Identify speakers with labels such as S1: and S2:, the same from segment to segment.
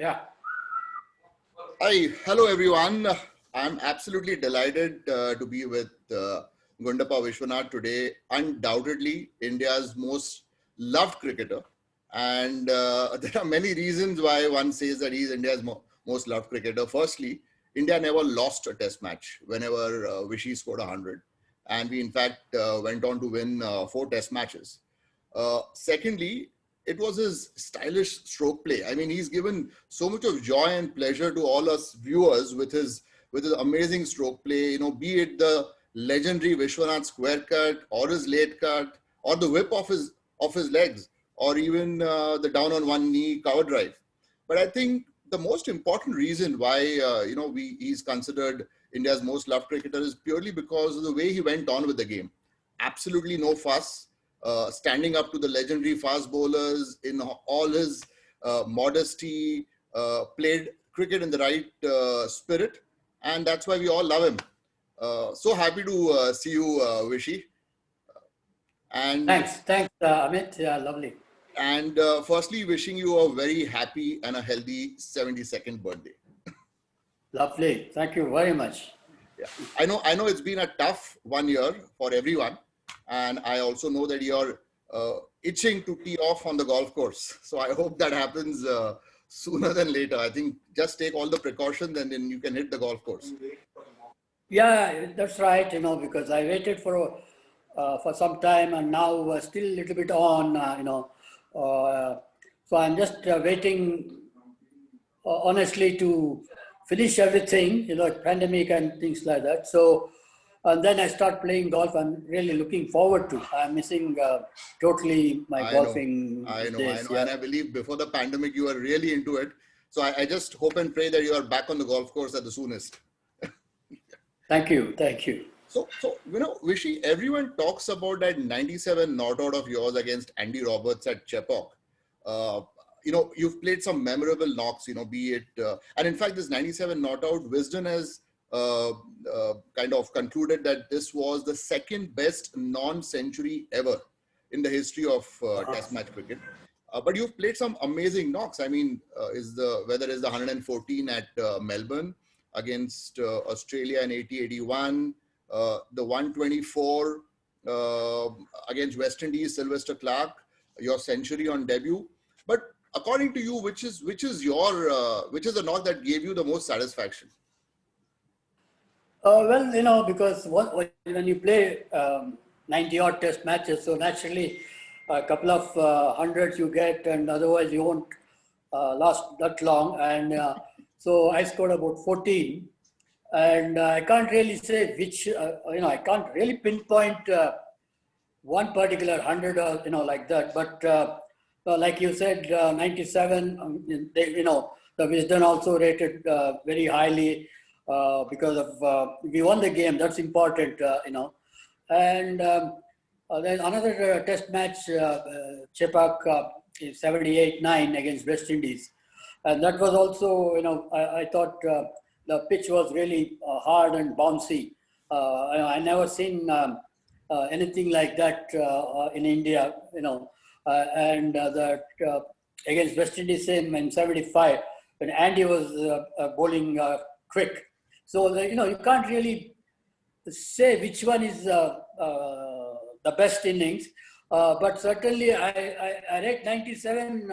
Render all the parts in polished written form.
S1: Yeah.
S2: Hi, hello everyone. I'm absolutely delighted to be with Gundappa Vishwanath today. Undoubtedly, India's most loved cricketer. And there are many reasons why one says that he's India's most loved cricketer. Firstly, India never lost a test match whenever Vishy scored 100. And we, in fact, went on to win 4 test matches. Secondly, it was his stylish stroke play. I mean, he's given so much of joy and pleasure to all us viewers with his amazing stroke play. You know, be it the legendary Vishwanath square cut, or his late cut, or the whip of his legs, or even the down on one knee cover drive. But I think the most important reason why he's considered India's most loved cricketer is purely because of the way he went on with the game. Absolutely no fuss, standing up to the legendary fast bowlers in all his modesty, played cricket in the right spirit, and that's why we all love him. So happy to see you, Vishy. And
S1: Thanks, Amit. Yeah, lovely.
S2: And firstly, wishing you a very happy and a healthy 72nd birthday.
S1: Lovely. Thank you very much.
S2: Yeah. I know it's been a tough 1 year for everyone. And I also know that you're itching to tee off on the golf course. So I hope that happens sooner than later. I think just take all the precautions and then you can hit the golf course.
S1: Yeah, that's right. Because I waited for some time and now still a little bit on. So I'm just waiting, honestly, to finish everything. Pandemic and things like that. So. And then I start playing golf. I'm really looking forward to. I'm missing totally my golfing.
S2: I know. Yeah. And I believe before the pandemic, you were really into it. So I just hope and pray that you are back on the golf course at the soonest.
S1: Thank you.
S2: So Vishy, everyone talks about that 97 not out of yours against Andy Roberts at Chepauk. You've played some memorable knocks, be it, and in fact, this 97 not out, Wisden has kind of concluded that this was the second best non-century ever in the history of Test match cricket. But you've played some amazing knocks. I mean, whether it's the 114 at Melbourne against Australia in 80-81, the 124 against West Indies, Sylvester Clarke, your century on debut. But according to you, which is the knock that gave you the most satisfaction?
S1: Well, because when you play 90-odd test matches, so naturally a couple of hundreds you get, and otherwise you won't last that long. And so I scored about 14, and I can't really say which, I can't really pinpoint one particular 100 or, like that. But like you said, 97, the Wisden also rated very highly. Because of we won the game, that's important, And then another test match, Chepauk, 78-9 against West Indies, and that was also, I thought the pitch was really hard and bouncy. I never seen anything like that in India, and that against West Indies same in 75 when Andy was bowling quick. So, you can't really say which one is the best innings, but certainly I rate 97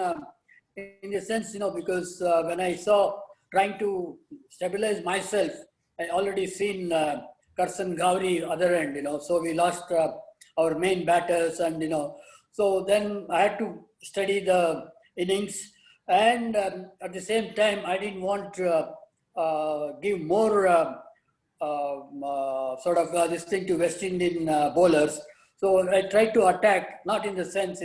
S1: in the sense, because when I saw trying to stabilize myself, I already seen Karsan Gauri other end, so we lost our main batters and, so then I had to study the innings, and at the same time, I didn't want to give more sort of this thing to West Indian bowlers. So I tried to attack, not in the sense,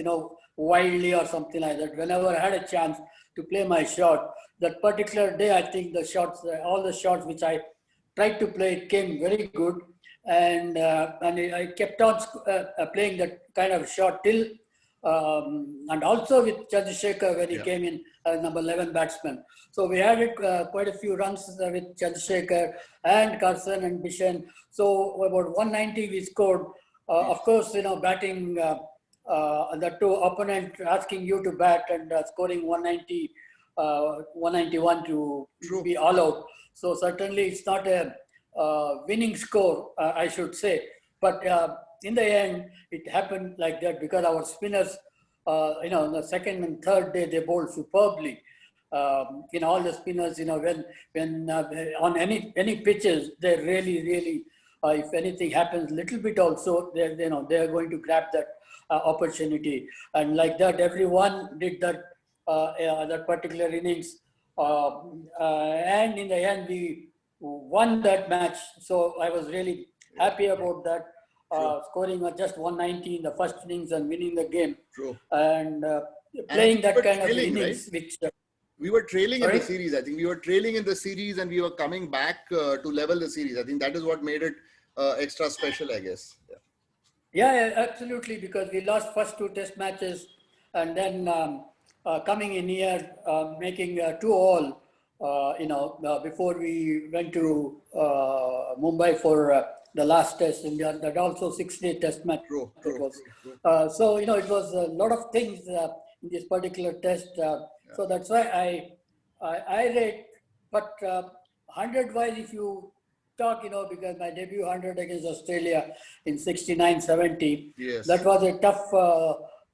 S1: wildly or something like that. Whenever I had a chance to play my shot, that particular day, I think the shots, all the shots which I tried to play came very good. And I kept on playing that kind of shot till, and also with Chandrasekhar when he came in number 11 batsman. So we had quite a few runs with Chandrasekhar and Karsan and Bishan. So about 190 we scored. Of course, batting the two opponent asking you to bat and scoring 190 191 to be all out. So certainly it's not a winning score, I should say. But in the end, it happened like that because our spinners, on the second and third day, they bowled superbly. All the spinners, when on any pitches, they really, if anything happens, little bit also, they're going to grab that opportunity, and like that, everyone did that that particular innings, and in the end, we won that match. So I was really happy about that. Scoring just 190 in the first innings and winning the game.
S2: True.
S1: And playing that kind of innings,
S2: right?
S1: which
S2: we were trailing in the series. I think we were trailing in the series and we were coming back to level the series. I think that is what made it extra special, I guess.
S1: Yeah, absolutely. Because we lost first 2 test matches and then coming in here, making 2-all, before we went to Mumbai for the last test, and that also 6-day test match.
S2: True.
S1: So, it was a lot of things in this particular test. So that's why I rate, but 100-wise, if you talk, because my debut 100 against Australia in 69-70,
S2: yes,
S1: that was a tough,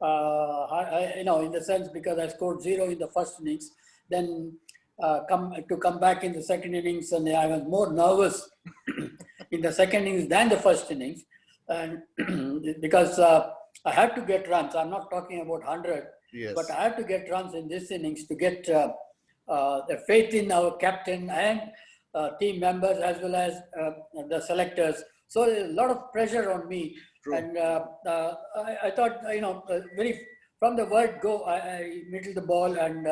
S1: in the sense because I scored 0 in the first innings, then come back in the second innings, and I was more nervous in the second innings than the first innings, and because I had to get runs. I'm not talking about 100,
S2: yes,
S1: but I had to get runs in this innings to get the faith in our captain and team members as well as the selectors. So a lot of pressure on me. True. And I thought, very from the word go, I middled the ball, and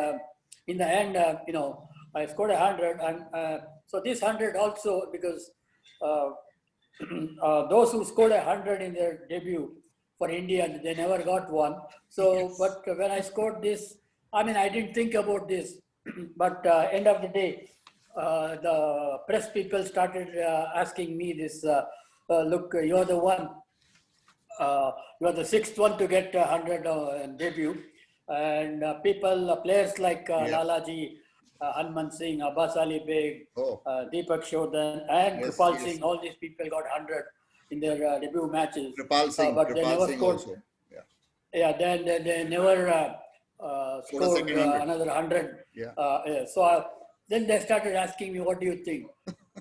S1: in the end, I scored 100. And so this 100 also, because those who scored 100 in their debut for India, they never got one. So, yes. But when I scored this, I didn't think about this, but end of the day, the press people started asking me this, look, you're the one, you're the 6th one to get 100 debut. And players like Lalaji, Hanman Singh, Abbas Ali Beg, Deepak Shodhan, and Kripal Singh, all these people got 100 in their debut matches.
S2: Kripal Singh,
S1: but they never scored. Also. Then they never scored another 100. So then they started asking me, what do you think?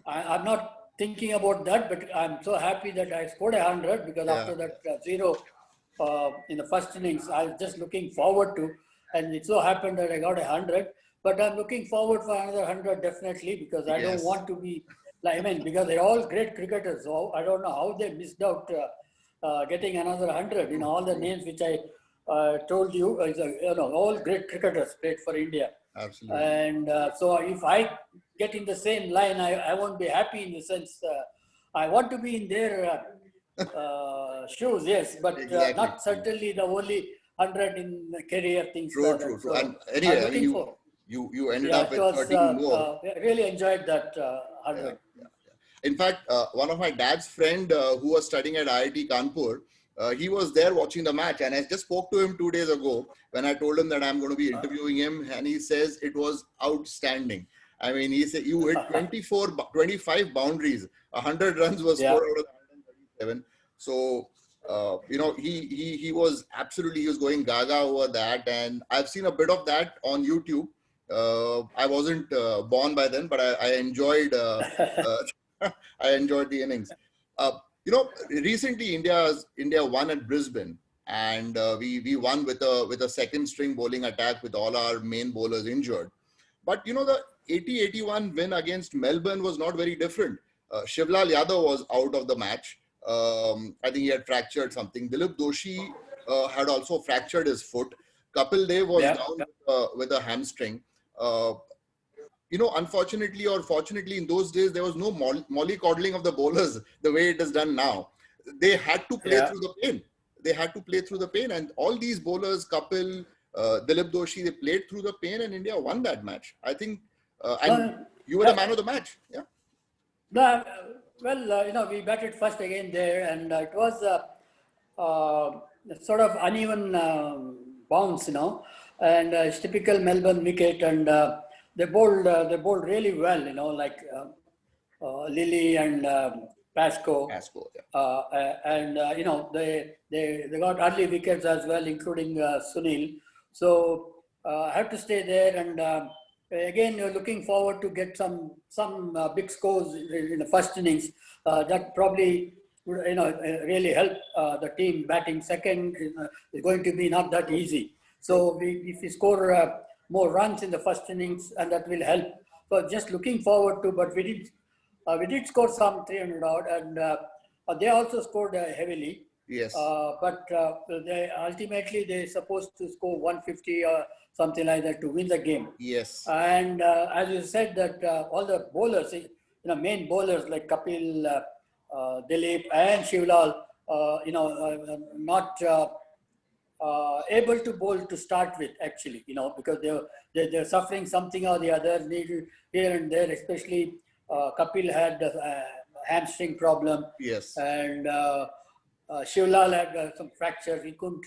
S1: I'm not thinking about that, but I'm so happy that I scored 100 because after that 0 in the first innings, I was just looking forward to, and it so happened that I got 100. But I'm looking forward for another 100 definitely, because I don't want to be because they're all great cricketers. So I don't know how they missed out getting another 100. All the names which I told you, all great cricketers played for India.
S2: Absolutely.
S1: And so if I get in the same line, I won't be happy in the sense I want to be in their shoes, yes, but not certainly the only 100 in the career things.
S2: True. So and anyway, you ended up with 13 more.
S1: Really enjoyed that 100.
S2: In fact, one of my dad's friend who was studying at IIT Kanpur, he was there watching the match, and I just spoke to him 2 days ago when I told him that I'm going to be interviewing him, and he says it was outstanding. He said you hit 25 boundaries, 100 runs was scored out of 137. So, he was absolutely, he was going gaga over that, and I've seen a bit of that on YouTube. I wasn't born by then, but I enjoyed I enjoyed the innings. Recently India won at Brisbane, and we won with a second string bowling attack with all our main bowlers injured. But the 80-81 win against Melbourne was not very different. Shivlal Yadav was out of the match. I think he had fractured something. Dilip Doshi had also fractured his foot. Kapil Dev was down with a hamstring. Unfortunately or fortunately, in those days, there was no mollycoddling of the bowlers the way it is done now. They had to play through the pain. They had to play through the pain. And all these bowlers, Kapil, Dilip Doshi, they played through the pain, and India won that match. I think, and you were the man of the match. Yeah.
S1: No, well, we batted first again there, and it was sort of uneven bounce, and it's typical Melbourne wicket, and they bowled really well, like Lilly and Pascoe.
S2: Pasco, yeah.
S1: And they got early wickets as well, including Sunil. So I have to stay there, and again, you're looking forward to get some big scores in the first innings. That probably would really help the team. Batting second is going to be not that easy. So if we score more runs in the first innings, and that will help. So just looking forward to, but we did score some 300 odd, and they also scored heavily.
S2: Yes.
S1: But they ultimately they're supposed to score 150 or something like that to win the game.
S2: Yes.
S1: And as you said that all the bowlers, main bowlers like Kapil, Dilip, and Shivlal, not able to bowl to start with, actually, because they're suffering something or the other here and there, especially Kapil had a hamstring problem.
S2: Yes.
S1: And Shivlal had some fractures. He couldn't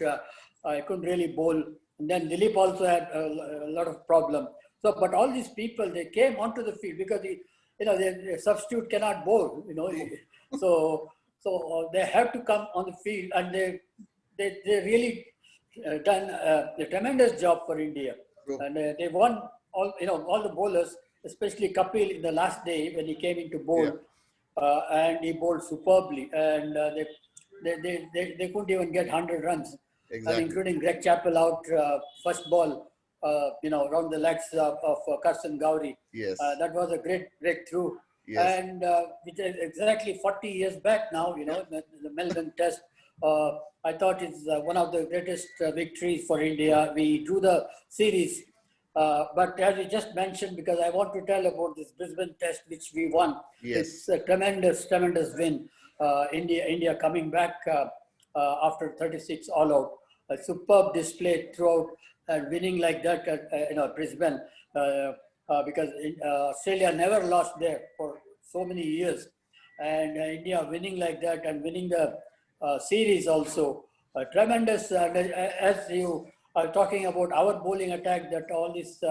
S1: really bowl. And then Dilip also had a lot of problem. So, but all these people, they came onto the field because the substitute cannot bowl. So they have to come on the field, and they really done a tremendous job for India.
S2: True.
S1: And they won all the bowlers, especially Kapil in the last day when he came into bowl, and he bowled superbly, and they couldn't even get 100 runs,
S2: Exactly.
S1: including Greg Chappell out first ball, around the legs of Karsan Gowrie.
S2: Yes.
S1: That was a great breakthrough.
S2: Yes.
S1: And which is exactly 40 years back now, the Melbourne Test. I thought it's one of the greatest victories for India. We drew the series. But as you just mentioned, because I want to tell about this Brisbane Test, which we won.
S2: Yes.
S1: It's a tremendous win. India coming back after 36 all out. A superb display throughout, and winning like that at Brisbane. Because Australia never lost there for so many years. And India winning like that and winning the series also. Tremendous, as you are talking about our bowling attack, that all these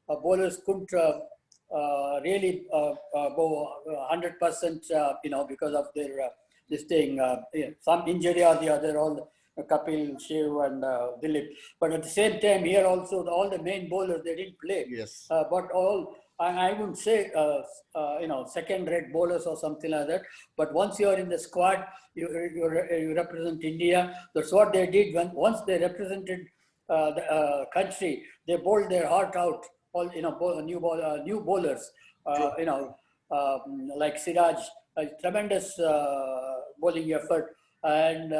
S1: bowlers couldn't really go 100%, because of their this thing, some injury or the other, all Kapil, Shiv, and Dilip. But at the same time, here also, all the main bowlers, they didn't play.
S2: Yes.
S1: But all, I wouldn't say, second-rate bowlers or something like that. But once you are in the squad, you represent India. That's what they did once they represented the country. They bowled their heart out. All new bowlers. Like Siraj, a tremendous bowling effort, and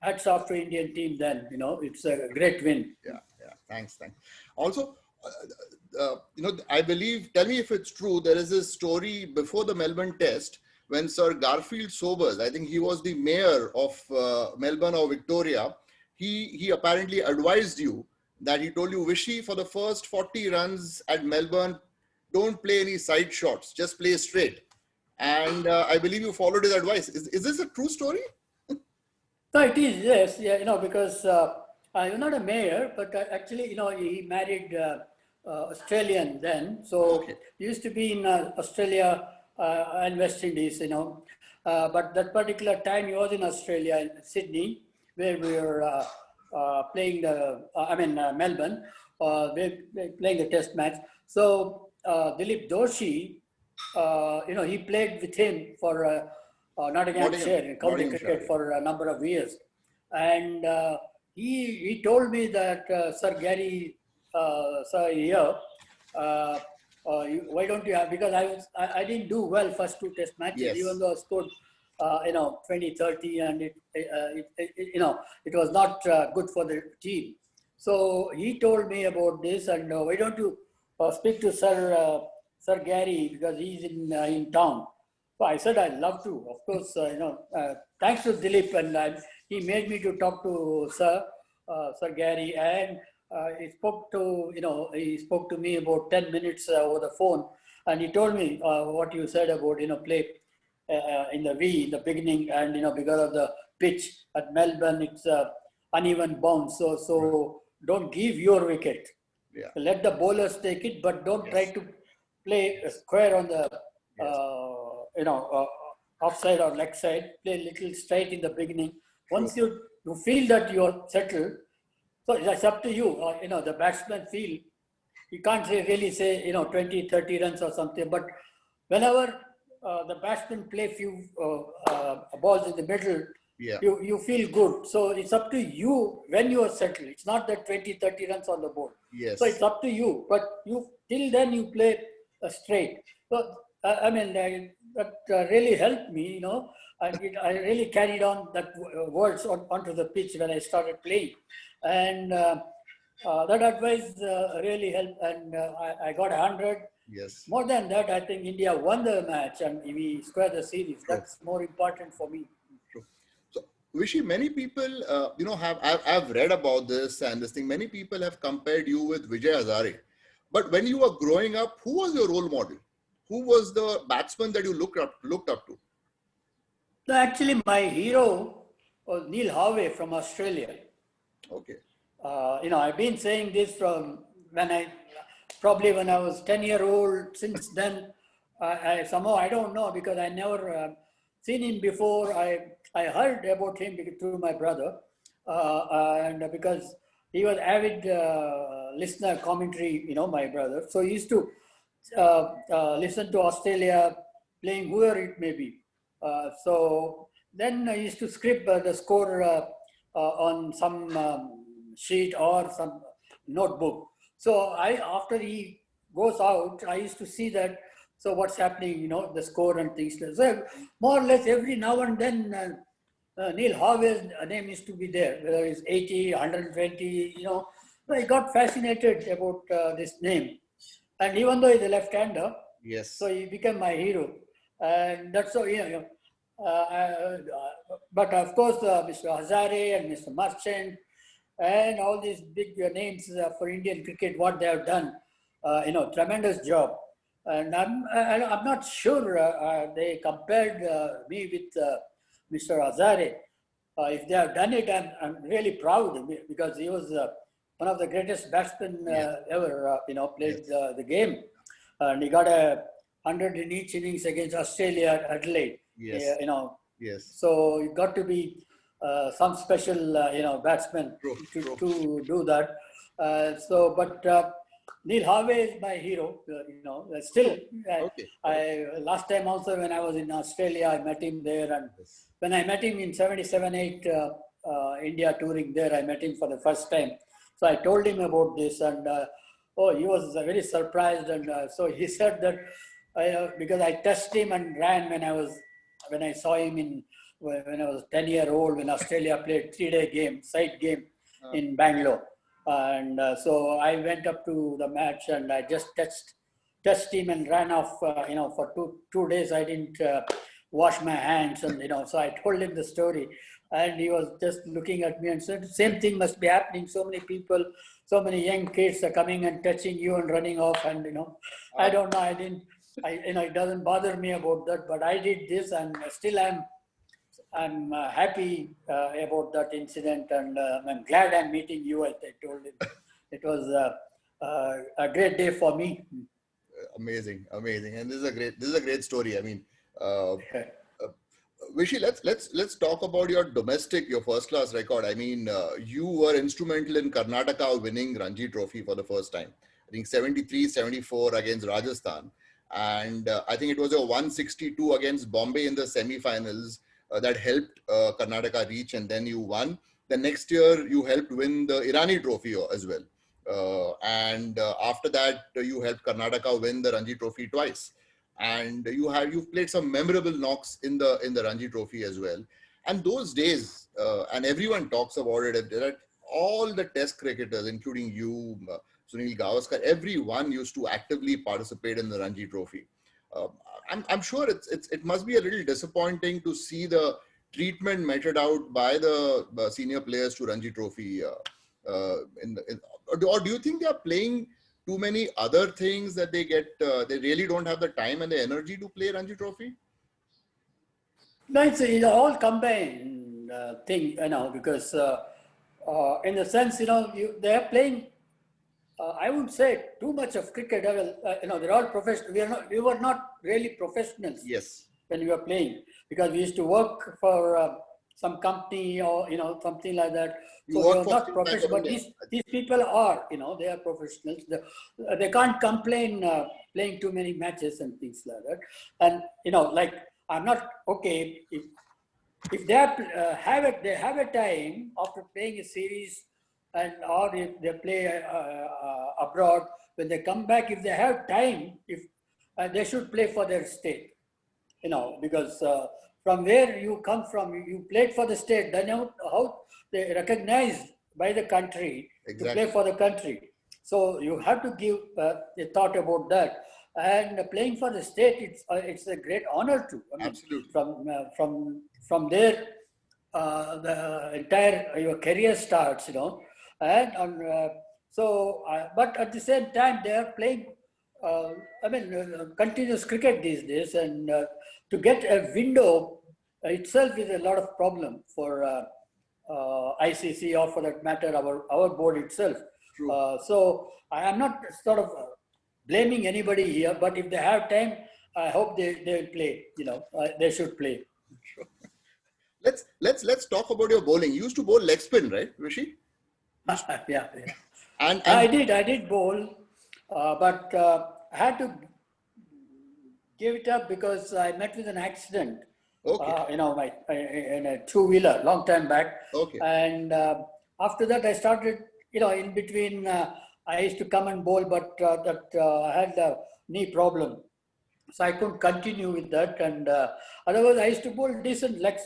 S1: hats off to Indian team. Then it's a great win.
S2: Yeah. Thanks. Also, I believe, tell me if it's true, there is a story before the Melbourne Test when Sir Garfield Sobers, I think he was the mayor of Melbourne or Victoria, he apparently advised you that he told you, Vishy, for the first 40 runs at Melbourne, don't play any side shots, just play straight. And I believe you followed his advice. Is this a true story?
S1: No, it is, yes. Yeah, because you're not a mayor, but actually, he married Australian then. So
S2: Okay.
S1: he used to be in Australia and West Indies, but that particular time he was in Australia, in Sydney, where we were playing Melbourne, we're playing the test match. So Dilip Doshi, he played with him for Nottinghamshire in county cricket for a number of years. And he told me that, Sir Garry, sir, here, why don't you have, because I didn't do well first two test matches,
S2: Yes.
S1: even though I scored 20, 30, and it was not good for the team. So he told me about this, and why don't you speak to Sir Garry, because he's in town. So I said I'd love to. Of course, thanks to Dilip, and he made me to talk to Sir Garry, and he spoke to me about 10 minutes over the phone, and he told me what you said about play in the beginning, and because of the pitch at Melbourne, it's uneven bounce. So don't give your wicket.
S2: Yeah.
S1: Let the bowlers take it, but don't try to play a square on the offside or leg side. Play a little straight in the beginning. Once you feel that you're settled, so it's up to you. The batsman feel. You can't really say 20, 30 runs or something. But whenever the batsman play few balls in the middle, you feel good. So it's up to you when you are settled. It's not that 20, 30 runs on the board.
S2: Yes.
S1: So it's up to you. But till then you play straight. So that really helped me. I really carried on that words onto the pitch when I started playing, and that advice really helped. And I got 100.
S2: Yes.
S1: More than that, I think India won the match and we squared the series. That's more important for me.
S2: True. So, Vishy, many people, I've read about this and this thing. Many people have compared you with Vijay Hazare. But when you were growing up, who was your role model? Who was the batsman that you looked up to?
S1: So actually, my hero was Neil Harvey from Australia.
S2: Okay.
S1: I've been saying this from when I was 10-year-old. Since then, I somehow, I don't know, because I never seen him before. I heard about him through my brother, and because he was avid listener commentary, my brother. So he used to listen to Australia playing whoever it may be. So then I used to script the score on some sheet or some notebook. So after he goes out, I used to see that, so what's happening, the score and things. So more or less every now and then, Neil Harvey's name used to be there, whether it's 80, 120, So I got fascinated about this name. And even though he's a left-hander,
S2: yes,
S1: so he became my hero. And that's so, but of course, Mr. Hazare and Mr. Marchand and all these big names for Indian cricket, what they have done, tremendous job. And I'm not sure they compared me with Mr. Hazare. If they have done it, I'm really proud, because he was one of the greatest batsmen ever, played the game. And he got 100 in each innings against Australia at Adelaide.
S2: Yes.
S1: Yes. So you got to be some special, batsman to do that. But Neil Harvey is my hero. Still, last time also when I was in Australia, I met him there, and when I met him in 77-8 India touring there, I met him for the first time. So I told him about this, and he was very surprised, and so he said that because I touched him and ran when I saw him when I was 10-year-old, when Australia played 3-day side game in Bangalore. And so I went up to the match and I just touched him and ran off, for two days I didn't wash my hands, and, so I told him the story, and he was just looking at me and said, same thing must be happening. So many people, so many young kids are coming and touching you and running off, and, I don't know, it doesn't bother me about that, but I did this, and still I'm happy about that incident, and I'm glad I'm meeting you. I told him it was a great day for me.
S2: Amazing, and this is a great story. I mean, Vishy, let's talk about your first class record. I mean, you were instrumental in Karnataka winning Ranji Trophy for the first time. I think 73-74 against Rajasthan. And I think it was a 162 against Bombay in the semi-finals that helped Karnataka reach, and then you won. The next year, you helped win the Irani Trophy as well. And after that, you helped Karnataka win the Ranji Trophy twice. And you've played some memorable knocks in the Ranji Trophy as well. And those days, and everyone talks about it, that all the Test cricketers, including you, Sunil Gavaskar, everyone used to actively participate in the Ranji Trophy. I'm sure it must be a little disappointing to see the treatment meted out by the senior players to Ranji Trophy. Or do you think they are playing too many other things that they really don't have the time and the energy to play Ranji Trophy?
S1: No, it's all combined thing, because in the sense, they are playing. I would say too much of cricket. They're all professional. We were not really professionals.
S2: Yes.
S1: When we were playing, because we used to work for some company or something like that.
S2: You
S1: So we
S2: work
S1: were
S2: for
S1: not
S2: State Bank
S1: professional.
S2: of
S1: But
S2: India.
S1: these people are, they are professionals. They can't complain playing too many matches and things like that. And like I'm not okay if they have a time after playing a series, and or if they play abroad, when they come back, if they have time, if they should play for their state, because from where you come from, you played for the state, then how they recognized by the country to play for the country. So you have to give a thought about that. And playing for the state, it's a great honor too. I mean,
S2: Absolutely.
S1: From there, the entire your career starts, and but at the same time they are playing. Continuous cricket these days, and to get a window itself is a lot of problem for ICC, or for that matter, our board itself. So I am not sort of blaming anybody here, but if they have time, I hope they will play. They should play.
S2: Sure. Let's talk about your bowling. You used to bowl leg spin, right, Vishy?
S1: Yeah.
S2: And
S1: I did bowl, but I had to give it up because I met with an accident.
S2: okay.
S1: In a two-wheeler long time back.
S2: Okay.
S1: And after that, I started. In between, I used to come and bowl, but I had a knee problem, so I couldn't continue with that. And otherwise, I used to bowl decent leg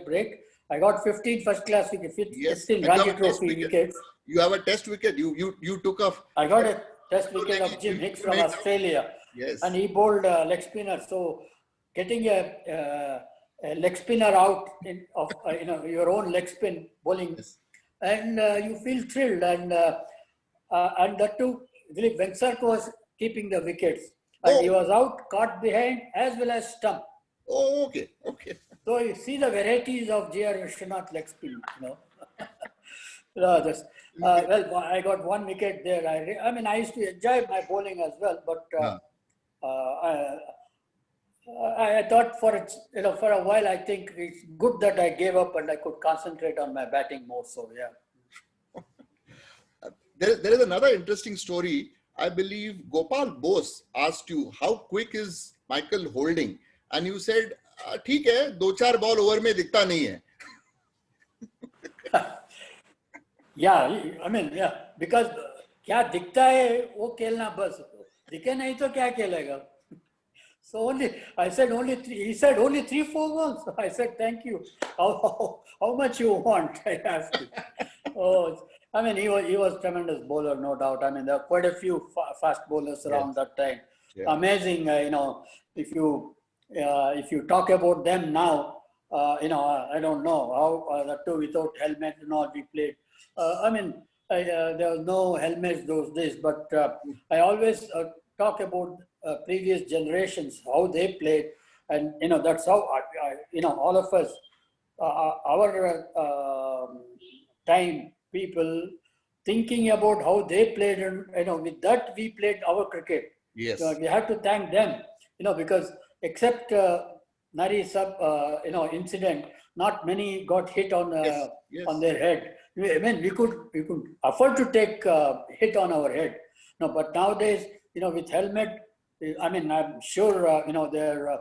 S1: break. I got 15 first-class wickets,
S2: Yes.
S1: 15 Ranji Trophy wickets.
S2: You have a test wicket. You took off.
S1: I got a test wicket of Jim Hicks from Australia.
S2: Yes.
S1: And he bowled leg spinner. So getting a leg spinner out of your own leg spin bowling,
S2: Yes.
S1: and you feel thrilled. And that too, Dilip Venkateswarlu was keeping the wickets, and he was out, caught behind as well as stump.
S2: Oh, okay.
S1: So you see the varieties of J.R. Vishwanath leg spin. Well, I got one wicket there. I used to enjoy my bowling as well, but I thought for a while, I think it's good that I gave up and I could concentrate on my batting more. So yeah.
S2: There is another interesting story. I believe Gopal Bose asked you, how quick is Michael holding? And you said, ठीक है, 2-4 ball over में दिखता नहीं है.
S1: Yeah, because क्या दिखता है वो खेलना बस, दिखे नहीं तो क्या खेलेगा. So I said only three. He said only 3-4 balls. I said thank you. How much you want? I asked him. He was tremendous bowler, no doubt. There are quite a few fast bowlers around that time. Yeah. Amazing. If you talk about them now, I don't know how that too without helmet and all we played. There was no helmets those days, but I always talk about previous generations, how they played, and that's how all of us, our time, people thinking about how they played, and with that we played our cricket.
S2: Yes.
S1: We have to thank them, because except Nari Sab, incident, not many got hit on on their head. We could afford to take hit on our head. No, but nowadays, with helmet, I'm sure they're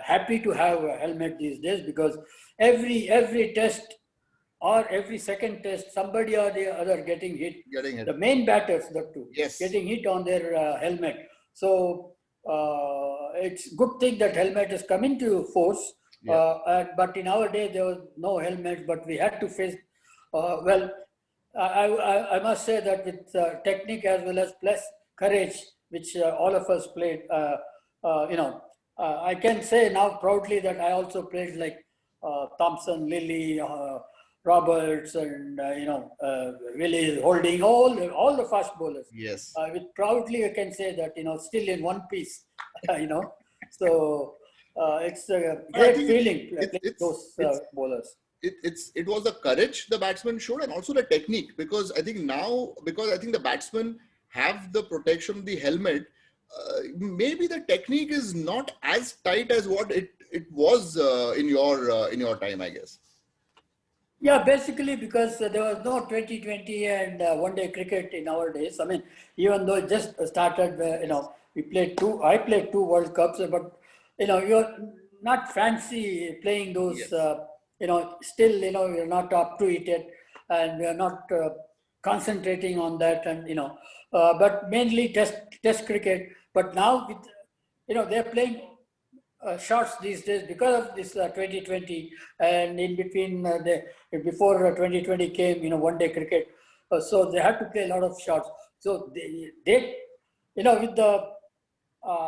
S1: happy to have a helmet these days, because every test or every second test, somebody or the other getting hit. The main batters, that too, getting hit on their helmet. So it's good thing that helmet has come into force. Yeah. But in our day, there was no helmet, but we had to face. I must say that with technique as well as plus courage, which all of us played, I can say now proudly that I also played like Thompson, Lilly, Roberts, and Willie Holding, all the fast bowlers.
S2: Yes.
S1: With proudly I can say that still in one piece, So it's a great feeling those bowlers.
S2: it was the courage the batsman showed and also the technique, because I think the batsmen have the protection of the helmet. Maybe the technique is not as tight as what it was in your time, I guess.
S1: Yeah, basically because there was no 2020 and one-day cricket in our days. I mean, even though it just started, I played two World Cups, but, you're not fancy playing those,
S2: Yes.
S1: still, you're not up to it yet, and we are not concentrating on that, and, but mainly test cricket. But now, with, they're playing shots these days because of this 2020, and in between before 2020 came, one day cricket. So they had to play a lot of shots. So they with the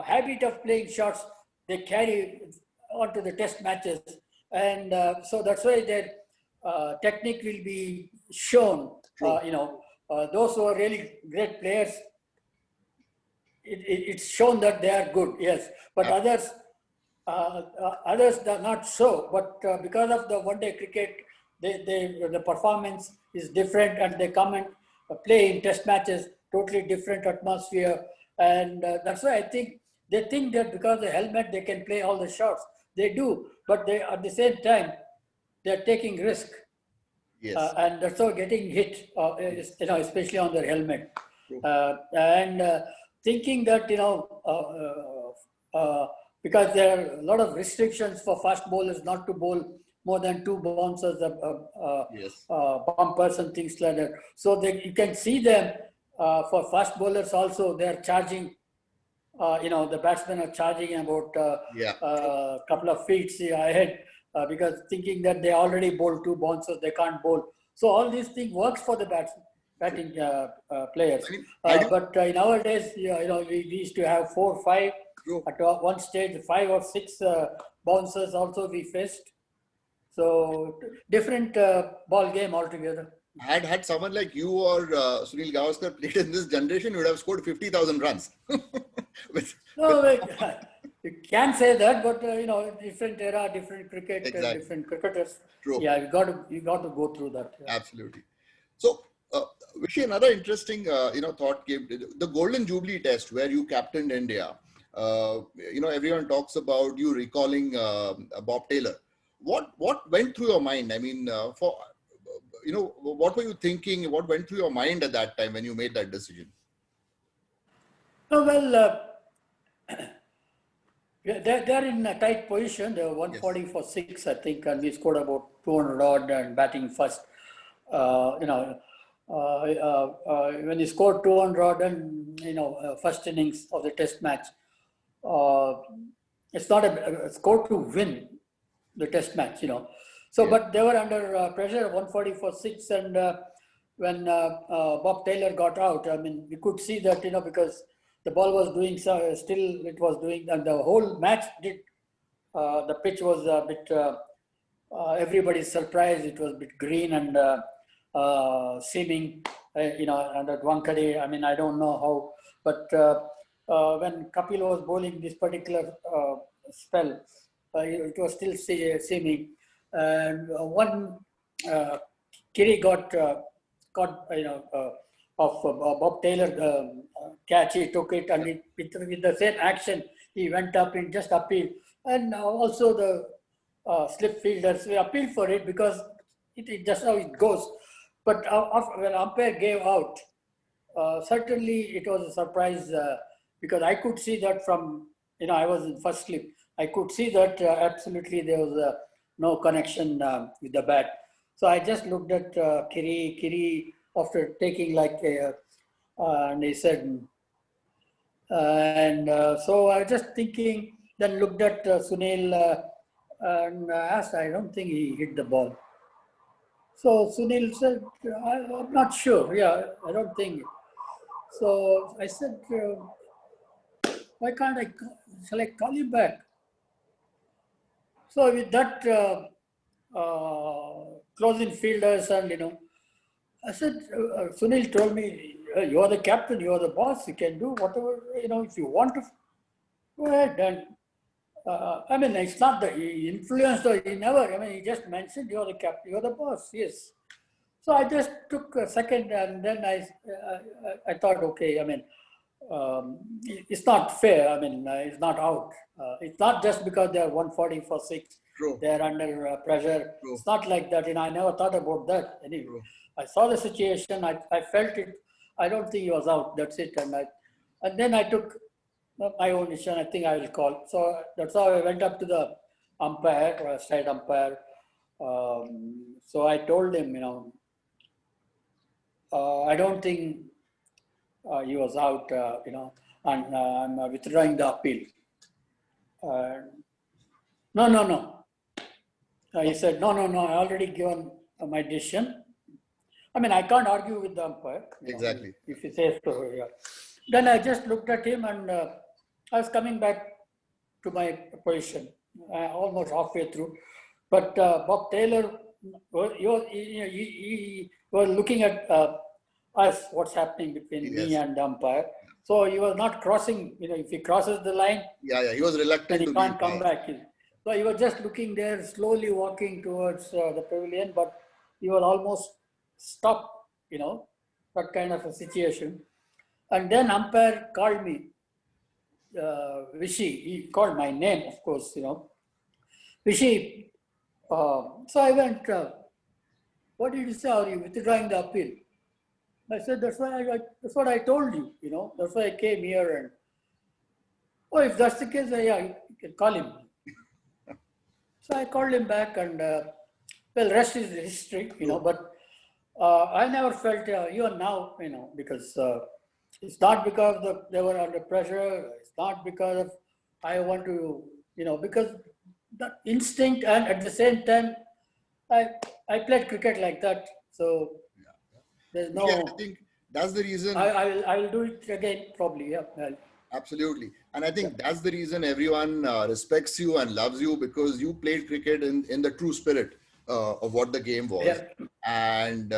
S1: habit of playing shots, they carry onto the test matches. And so that's why their technique will be shown.
S2: True.
S1: Those who are really great players, it's shown that they are good, yes. But others are not so. But because of the one-day cricket, the performance is different, and they come and play in test matches, totally different atmosphere. And that's why I think they think that because of the helmet, they can play all the shots. They do, but they at the same time, they're taking risk.
S2: Yes.
S1: And that's how getting hit, especially on their helmet.
S2: True.
S1: And thinking that, because there are a lot of restrictions for fast bowlers not to bowl more than two bouncers,
S2: Yes.
S1: bumpers and things like that. So you can see them for fast bowlers also, they're charging, the batsmen are charging about a couple of feet ahead because thinking that they already bowl two bouncers, they can't bowl. So all these things works for the batting players. But nowadays, we used to have 4, 5.
S2: True.
S1: At one stage, 5 or 6 bouncers also we faced. So different ball game altogether.
S2: Had someone like you or Sunil Gavaskar played in this generation, you would have scored 50,000 runs.
S1: You can say that, but different era, different cricket,
S2: Exactly.
S1: different cricketers.
S2: True.
S1: Yeah, you got to go through that. Yeah.
S2: Absolutely. So, Vishy, another interesting thought came. The Golden Jubilee Test, where you captained India. Everyone talks about you recalling Bob Taylor. What went through your mind? I mean, what were you thinking? What went through your mind at that time when you made that decision?
S1: Oh, well, they're in a tight position. They were 140 for 6, I think, and we scored about 200 odd and batting first. When you scored 200 odd and first innings of the test match, it's not a score to win the test match, So, but they were under pressure, 140 for 6, and when Bob Taylor got out, I mean, we could see that, because the ball was doing still it was doing, and the whole match did. The pitch was a bit. Everybody's surprised. It was a bit green and seaming. And at Wankhede, I mean, I don't know how, but when Kapil was bowling this particular spell, it was still seaming. And one Kiri got caught, of Bob Taylor, catch. He took it, and with the same action, he went up in just appeal. And also the slip fielders, we appealed for it because it just how it goes. But when umpire gave out, certainly it was a surprise because I could see that from, I was in first slip. I could see that absolutely there was no connection with the bat. So I just looked at Kiri after taking and he said, so I was just thinking, then looked at Sunil and asked, I don't think he hit the ball. So Sunil said, I'm not sure. Yeah, I don't think. So I said, why can't shall I call you back? So with that, closing fielders and, I said, Sunil told me, you are the captain, you are the boss, you can do whatever, if you want to, go ahead. And I mean, it's not that he influenced or he never, I mean, he just mentioned you're the captain, you're the boss, yes. So I just took a second and then I thought, okay, I mean, it's not fair. I mean, it's not out. It's not just because they're 140 for 6.
S2: True.
S1: They're under pressure.
S2: True.
S1: It's not like that. I never thought about that. Anyway,
S2: True.
S1: I saw the situation. I felt it. I don't think he was out. That's it. And then I took my own decision. I think I will call. So that's how I went up to the umpire, side umpire. So I told him, I don't think he was out, and I'm withdrawing the appeal. No. He said, no, I already given my decision. I mean, I can't argue with the umpire.
S2: Exactly.
S1: If he says so, yeah. Then I just looked at him and I was coming back to my position, almost halfway through. But Bob Taylor, he was looking at us, what's happening between me and the umpire. So he was not crossing, if he crosses the line,
S2: he was reluctant
S1: then he can't come back. So he was just looking there, slowly walking towards the pavilion, but he was almost stopped, that kind of a situation. And then umpire called me, Vishy. He called my name, of course, Vishy. So I went, what did you say? Are you withdrawing the appeal? I said, that's what I told you, that's why I came here. And oh, if that's the case, yeah, you can call him. So I called him back and, well, rest is history, but I never felt, even now, because it's not because they were under pressure. It's not because of I want to, because the instinct, and at the same time, I played cricket like that. So there's no.
S2: Yeah, I think that's the reason.
S1: I will do it again probably. Yeah. Well,
S2: absolutely, and I think that's the reason everyone respects you and loves you, because you played cricket in the true spirit of what the game was.
S1: Yeah.
S2: And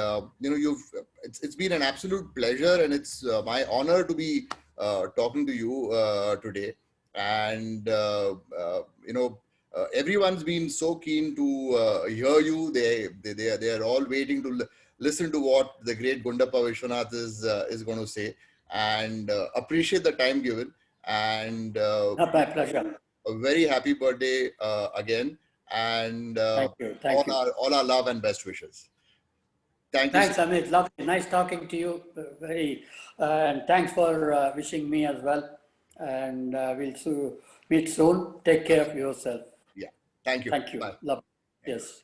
S2: it's been an absolute pleasure, and it's my honor to be talking to you today. And everyone's been so keen to hear you. They are all waiting to listen to what the great Gundappa Vishwanath is going to say, and appreciate the time given. And
S1: my pleasure.
S2: A very happy birthday again, and
S1: Thank you.
S2: all our love and best wishes. Thank you.
S1: Thanks, Amit. Lovely, nice talking to you. And thanks for wishing me as well. And we'll meet soon. Take care of yourself.
S2: Yeah. Thank you.
S1: Thank you.
S2: Bye.
S1: Love. Yes.